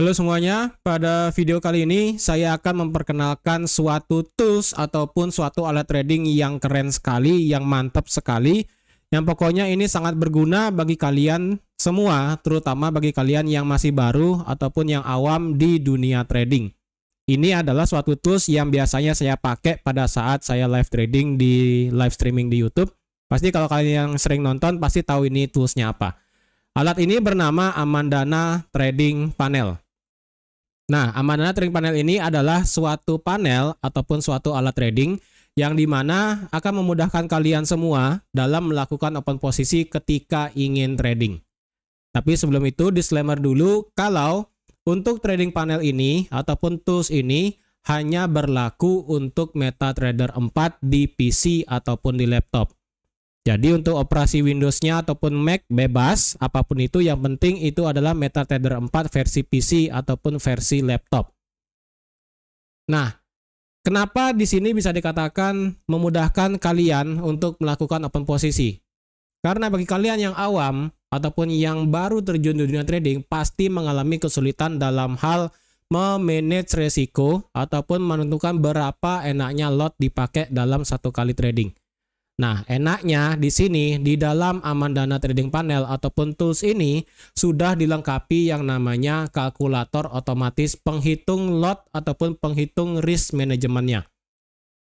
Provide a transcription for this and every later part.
Halo semuanya, pada video kali ini saya akan memperkenalkan suatu tools ataupun suatu alat trading yang keren sekali, yang mantap sekali, yang pokoknya ini sangat berguna bagi kalian semua, terutama bagi kalian yang masih baru ataupun yang awam di dunia trading. Ini adalah suatu tools yang biasanya saya pakai pada saat saya live trading di live streaming di YouTube. Pasti kalau kalian yang sering nonton pasti tahu ini toolsnya apa. Alat ini bernama Amandana Trading Panel. Nah, Amandana Trading Panel ini adalah suatu panel ataupun suatu alat trading yang dimana akan memudahkan kalian semua dalam melakukan open posisi ketika ingin trading. Tapi sebelum itu disclaimer dulu kalau untuk trading panel ini ataupun tools ini hanya berlaku untuk MetaTrader 4 di PC ataupun di laptop. Jadi untuk operasi Windows-nya ataupun Mac bebas, apapun itu yang penting itu adalah MetaTrader 4 versi PC ataupun versi laptop. Nah, kenapa di sini bisa dikatakan memudahkan kalian untuk melakukan open posisi? Karena bagi kalian yang awam ataupun yang baru terjun di dunia trading pasti mengalami kesulitan dalam hal memanage resiko ataupun menentukan berapa enaknya lot dipakai dalam satu kali trading. Nah, enaknya di sini di dalam Amandana Trading Panel ataupun tools ini sudah dilengkapi yang namanya kalkulator otomatis penghitung lot ataupun penghitung risk manajemennya.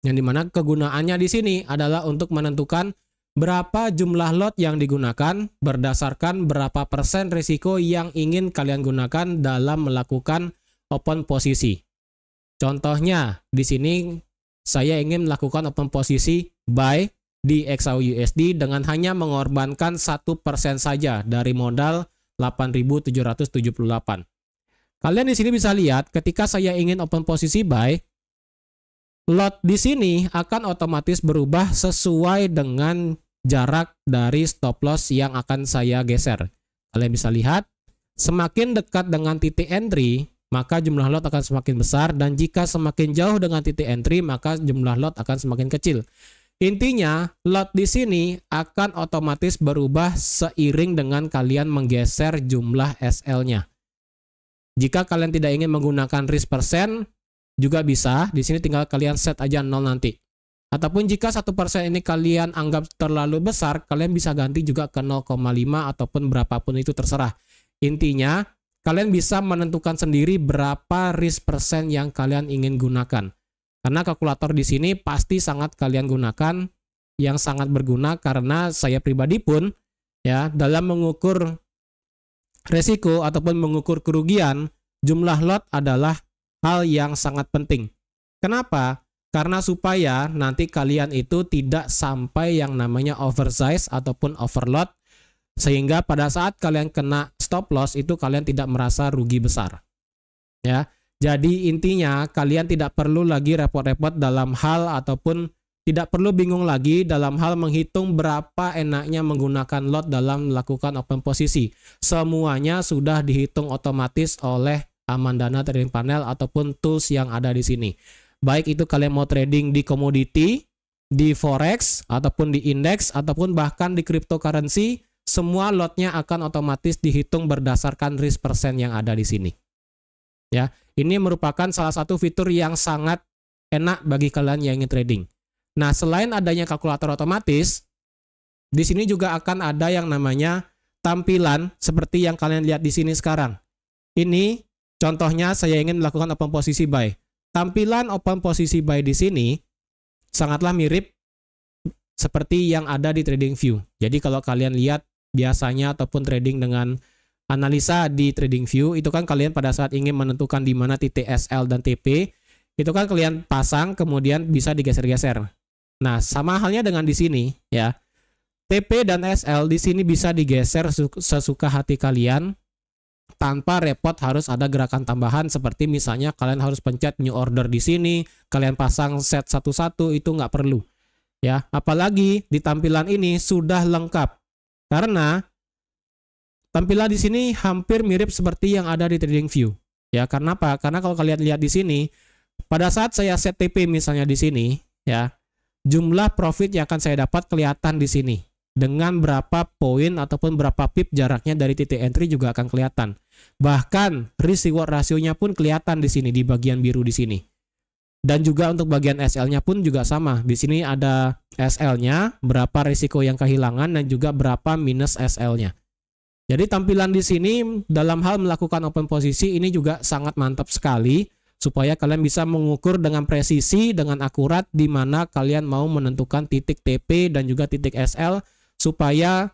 Yang dimana kegunaannya di sini adalah untuk menentukan berapa jumlah lot yang digunakan berdasarkan berapa persen risiko yang ingin kalian gunakan dalam melakukan open posisi. Contohnya di sini saya ingin melakukan open posisi buy di XAUUSD dengan hanya mengorbankan 1% saja dari modal 8.778. Kalian di sini bisa lihat ketika saya ingin open posisi buy, lot di sini akan otomatis berubah sesuai dengan jarak dari stop loss yang akan saya geser. Kalian bisa lihat, semakin dekat dengan titik entry, maka jumlah lot akan semakin besar, dan jika semakin jauh dengan titik entry, maka jumlah lot akan semakin kecil. Intinya, lot di sini akan otomatis berubah seiring dengan kalian menggeser jumlah SL-nya. Jika kalian tidak ingin menggunakan risk persen, juga bisa. Di sini tinggal kalian set aja 0 nanti. Ataupun jika 1% ini kalian anggap terlalu besar, kalian bisa ganti juga ke 0,5 ataupun berapapun itu terserah. Intinya, kalian bisa menentukan sendiri berapa risk persen yang kalian ingin gunakan. Karena kalkulator di sini pasti sangat kalian gunakan, yang sangat berguna karena saya pribadi pun ya dalam mengukur resiko ataupun mengukur kerugian, jumlah lot adalah hal yang sangat penting. Kenapa? Karena supaya nanti kalian itu tidak sampai yang namanya oversize ataupun overload, sehingga pada saat kalian kena stop loss itu kalian tidak merasa rugi besar. Ya. Jadi intinya kalian tidak perlu lagi repot-repot dalam hal ataupun tidak perlu bingung lagi dalam hal menghitung berapa enaknya menggunakan lot dalam melakukan open posisi. Semuanya sudah dihitung otomatis oleh Amandana Trading Panel ataupun tools yang ada di sini. Baik itu kalian mau trading di komoditi, di forex, ataupun di indeks, ataupun bahkan di cryptocurrency, semua lotnya akan otomatis dihitung berdasarkan risk persen yang ada di sini. Ya, ini merupakan salah satu fitur yang sangat enak bagi kalian yang ingin trading. Nah, selain adanya kalkulator otomatis, di sini juga akan ada yang namanya tampilan seperti yang kalian lihat di sini sekarang. Ini contohnya saya ingin melakukan open posisi buy. Tampilan open posisi buy di sini sangatlah mirip seperti yang ada di TradingView. Jadi kalau kalian lihat biasanya ataupun trading dengan analisa di TradingView, itu kan kalian pada saat ingin menentukan di mana titik SL dan TP, itu kan kalian pasang kemudian bisa digeser-geser. Nah, sama halnya dengan di sini ya. TP dan SL di sini bisa digeser sesuka hati kalian tanpa repot harus ada gerakan tambahan seperti misalnya kalian harus pencet new order di sini, kalian pasang set satu-satu, itu nggak perlu. Ya, apalagi di tampilan ini sudah lengkap. Karena tampilan di sini hampir mirip seperti yang ada di TradingView. Ya, karena apa? Karena kalau kalian lihat di sini, pada saat saya set TP misalnya di sini, ya, jumlah profit yang akan saya dapat kelihatan di sini. Dengan berapa poin ataupun berapa pip jaraknya dari titik entry juga akan kelihatan. Bahkan risk reward rasionya pun kelihatan di sini di bagian biru di sini. Dan juga untuk bagian SL-nya pun juga sama. Di sini ada SL-nya, berapa risiko yang kehilangan dan juga berapa minus SL-nya. Jadi tampilan di sini dalam hal melakukan open posisi ini juga sangat mantap sekali supaya kalian bisa mengukur dengan presisi, dengan akurat di mana kalian mau menentukan titik TP dan juga titik SL supaya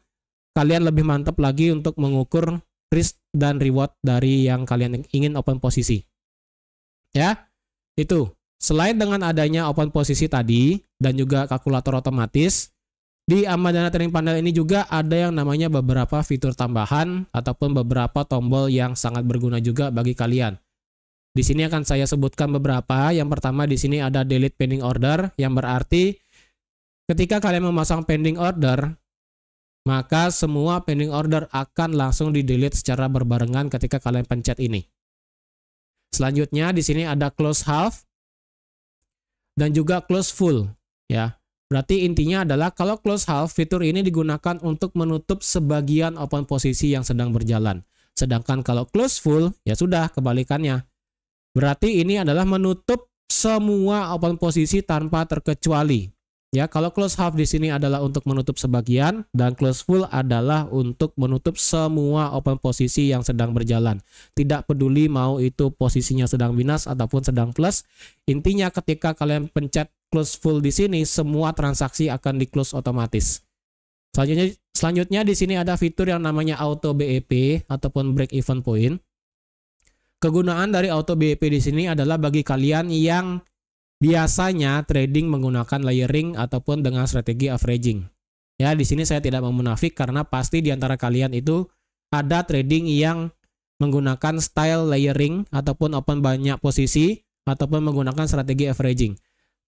kalian lebih mantap lagi untuk mengukur risk dan reward dari yang kalian ingin open posisi. Ya, itu. Selain dengan adanya open posisi tadi dan juga kalkulator otomatis, di Amadana Trading Panel ini juga ada yang namanya beberapa fitur tambahan ataupun beberapa tombol yang sangat berguna juga bagi kalian. Di sini akan saya sebutkan beberapa. Yang pertama di sini ada delete pending order, yang berarti ketika kalian memasang pending order, maka semua pending order akan langsung di-delete secara berbarengan ketika kalian pencet ini. Selanjutnya di sini ada close half dan juga close full, ya. Berarti intinya adalah kalau close half, fitur ini digunakan untuk menutup sebagian open posisi yang sedang berjalan. Sedangkan kalau close full, ya sudah kebalikannya. Berarti ini adalah menutup semua open posisi tanpa terkecuali. Ya, kalau close half di sini adalah untuk menutup sebagian dan close full adalah untuk menutup semua open posisi yang sedang berjalan. Tidak peduli mau itu posisinya sedang minus ataupun sedang plus. Intinya ketika kalian pencet close full di sini, semua transaksi akan di close otomatis. Selanjutnya di sini ada fitur yang namanya auto BEP ataupun break even point. Kegunaan dari auto BEP di sini adalah bagi kalian yang biasanya trading menggunakan layering ataupun dengan strategi averaging. Ya, di sini saya tidak mau munafik karena pasti di antara kalian itu ada trading yang menggunakan style layering ataupun open banyak posisi ataupun menggunakan strategi averaging.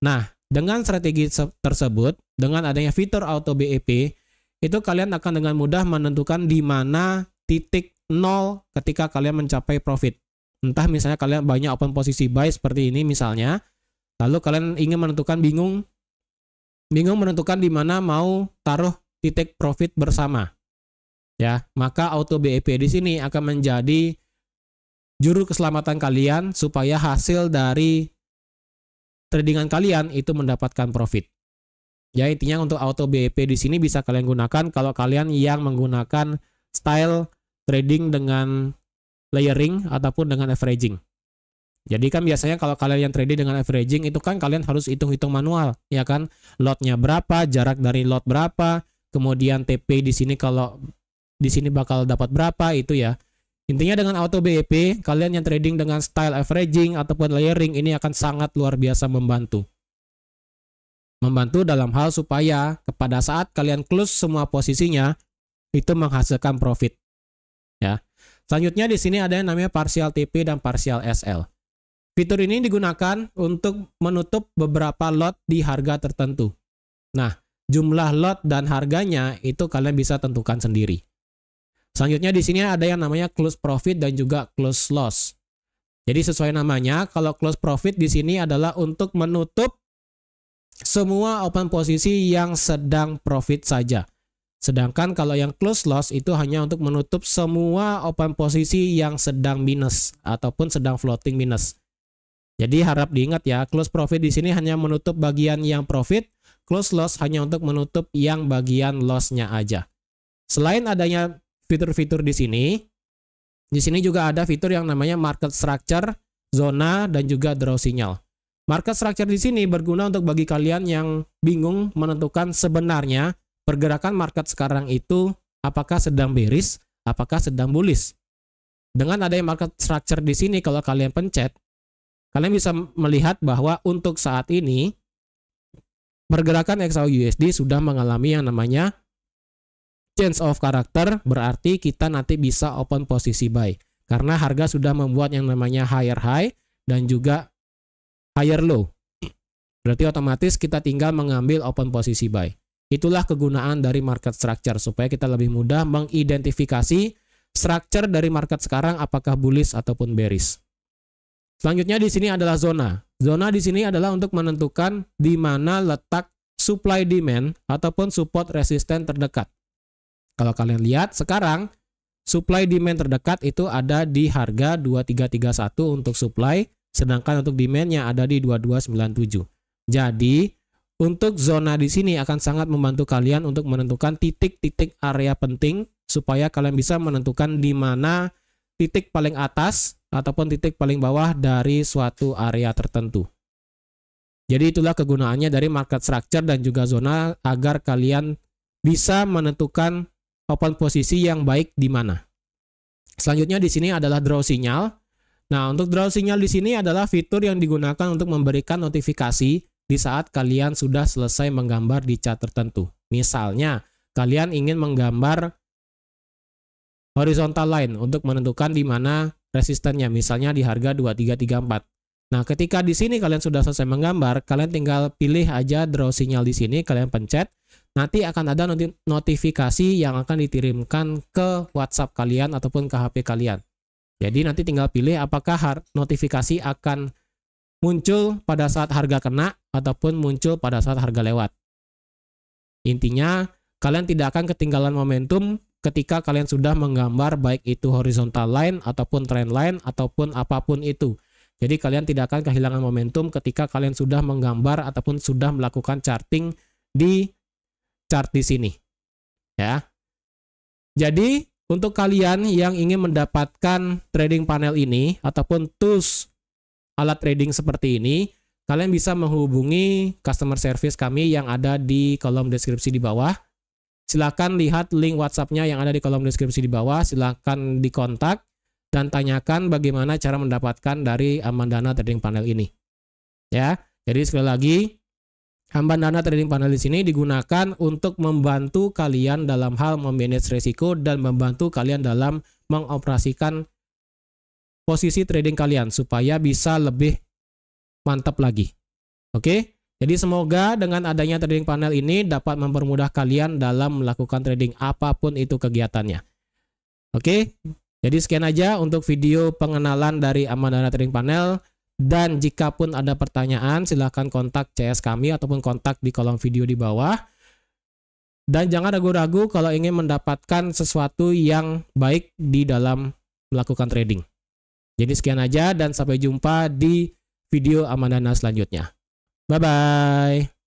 Nah, dengan strategi tersebut, dengan adanya fitur auto BEP, itu kalian akan dengan mudah menentukan di mana titik 0 ketika kalian mencapai profit. Entah misalnya kalian banyak open posisi buy seperti ini misalnya, lalu kalian ingin menentukan bingung menentukan di mana mau taruh titik profit bersama. Ya, maka auto BEP di sini akan menjadi juru keselamatan kalian supaya hasil dari tradingan kalian itu mendapatkan profit. Ya, intinya untuk auto BEP di sini bisa kalian gunakan kalau kalian yang menggunakan style trading dengan layering ataupun dengan averaging. Jadi kan biasanya kalau kalian yang trading dengan averaging itu kan kalian harus hitung-hitung manual, ya kan? Lotnya berapa, jarak dari lot berapa, kemudian TP di sini kalau di sini bakal dapat berapa itu ya. Intinya dengan auto BEP, kalian yang trading dengan style averaging ataupun layering ini akan sangat luar biasa membantu. Membantu dalam hal supaya pada saat kalian close semua posisinya itu menghasilkan profit. Ya. Selanjutnya di sini ada yang namanya partial TP dan partial SL. Fitur ini digunakan untuk menutup beberapa lot di harga tertentu. Nah, jumlah lot dan harganya itu kalian bisa tentukan sendiri. Selanjutnya di sini ada yang namanya close profit dan juga close loss. Jadi sesuai namanya, kalau close profit di sini adalah untuk menutup semua open posisi yang sedang profit saja. Sedangkan kalau yang close loss itu hanya untuk menutup semua open posisi yang sedang minus ataupun sedang floating minus. Jadi harap diingat ya, close profit di sini hanya menutup bagian yang profit, close loss hanya untuk menutup yang bagian loss-nya aja. Selain adanya fitur-fitur di sini juga ada fitur yang namanya market structure, zona, dan juga draw signal. Market structure di sini berguna untuk bagi kalian yang bingung menentukan sebenarnya pergerakan market sekarang itu apakah sedang bearish, apakah sedang bullish. Dengan adanya market structure di sini kalau kalian pencet, kalian bisa melihat bahwa untuk saat ini pergerakan XAUUSD sudah mengalami yang namanya change of character, berarti kita nanti bisa open posisi buy. Karena harga sudah membuat yang namanya higher high dan juga higher low. Berarti otomatis kita tinggal mengambil open posisi buy. Itulah kegunaan dari market structure supaya kita lebih mudah mengidentifikasi structure dari market sekarang apakah bullish ataupun bearish. Selanjutnya di sini adalah zona. Zona di sini adalah untuk menentukan di mana letak supply demand ataupun support resisten terdekat. Kalau kalian lihat sekarang supply demand terdekat itu ada di harga 2331 untuk supply, sedangkan untuk demandnya ada di 2297. Jadi untuk zona di sini akan sangat membantu kalian untuk menentukan titik-titik area penting supaya kalian bisa menentukan di mana titik paling atas ataupun titik paling bawah dari suatu area tertentu. Jadi itulah kegunaannya dari market structure dan juga zona agar kalian bisa menentukan open posisi yang baik di mana. Selanjutnya di sini adalah draw sinyal. Nah, untuk draw sinyal di sini adalah fitur yang digunakan untuk memberikan notifikasi di saat kalian sudah selesai menggambar di chart tertentu. Misalnya, kalian ingin menggambar horizontal line untuk menentukan di mana resistennya, misalnya di harga 2334. Nah, ketika di sini kalian sudah selesai menggambar, kalian tinggal pilih aja draw sinyal di sini, kalian pencet. Nanti akan ada notifikasi yang akan dikirimkan ke WhatsApp kalian ataupun ke HP kalian. Jadi nanti tinggal pilih apakah notifikasi akan muncul pada saat harga kena ataupun muncul pada saat harga lewat. Intinya, kalian tidak akan ketinggalan momentum ketika kalian sudah menggambar baik itu horizontal line ataupun trend line ataupun apapun itu. Jadi kalian tidak akan kehilangan momentum ketika kalian sudah menggambar ataupun sudah melakukan charting di chart di sini. Ya. Jadi untuk kalian yang ingin mendapatkan trading panel ini ataupun tools alat trading seperti ini, kalian bisa menghubungi customer service kami yang ada di kolom deskripsi di bawah. Silakan lihat link WhatsApp-nya yang ada di kolom deskripsi di bawah, silakan dikontak dan tanyakan bagaimana cara mendapatkan dari Amandana Trading Panel ini. Ya, jadi sekali lagi, Amandana Trading Panel di sini digunakan untuk membantu kalian dalam hal memanage resiko dan membantu kalian dalam mengoperasikan posisi trading kalian supaya bisa lebih mantap lagi. Oke, jadi semoga dengan adanya trading panel ini dapat mempermudah kalian dalam melakukan trading apapun itu kegiatannya. Oke. Jadi sekian aja untuk video pengenalan dari Amandana Trading Panel, dan jika pun ada pertanyaan silahkan kontak CS kami ataupun kontak di kolom video di bawah. Dan jangan ragu-ragu kalau ingin mendapatkan sesuatu yang baik di dalam melakukan trading. Jadi sekian aja dan sampai jumpa di video Amandana selanjutnya. Bye-bye.